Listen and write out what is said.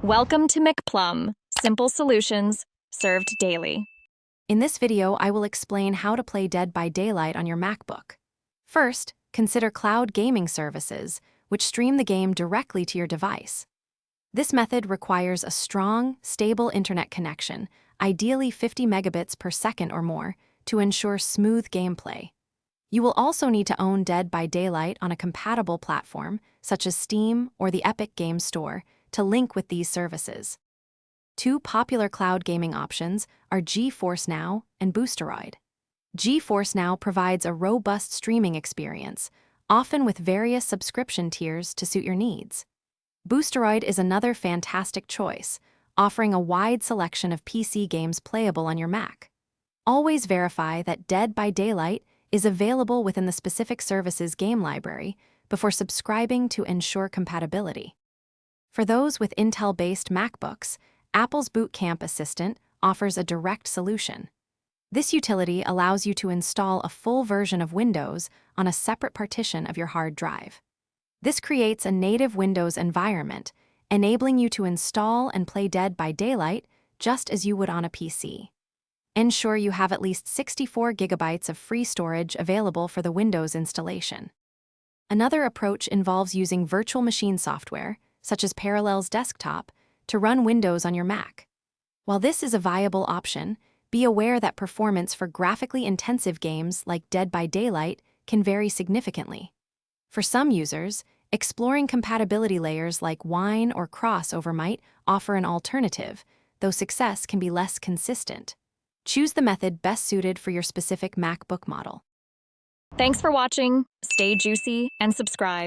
Welcome to McPlum, simple solutions served daily. In this video, I will explain how to play Dead by Daylight on your MacBook. First, consider cloud gaming services, which stream the game directly to your device. This method requires a strong, stable internet connection, ideally 50 megabits per second or more, to ensure smooth gameplay. You will also need to own Dead by Daylight on a compatible platform, such as Steam or the Epic Games Store, to link with these services. Two popular cloud gaming options are GeForce Now and Boosteroid. GeForce Now provides a robust streaming experience, often with various subscription tiers to suit your needs. Boosteroid is another fantastic choice, offering a wide selection of PC games playable on your Mac. Always verify that Dead by Daylight is available within the specific service's game library before subscribing to ensure compatibility. For those with Intel-based MacBooks, Apple's Boot Camp Assistant offers a direct solution. This utility allows you to install a full version of Windows on a separate partition of your hard drive. This creates a native Windows environment, enabling you to install and play Dead by Daylight just as you would on a PC. Ensure you have at least 64 gigabytes of free storage available for the Windows installation. Another approach involves using virtual machine software, such as Parallels Desktop, to run Windows on your Mac. While this is a viable option, be aware that performance for graphically intensive games like Dead by Daylight can vary significantly. For some users, exploring compatibility layers like Wine or Crossover might offer an alternative, though success can be less consistent. Choose the method best suited for your specific MacBook model. Thanks for watching. Stay juicy and subscribe.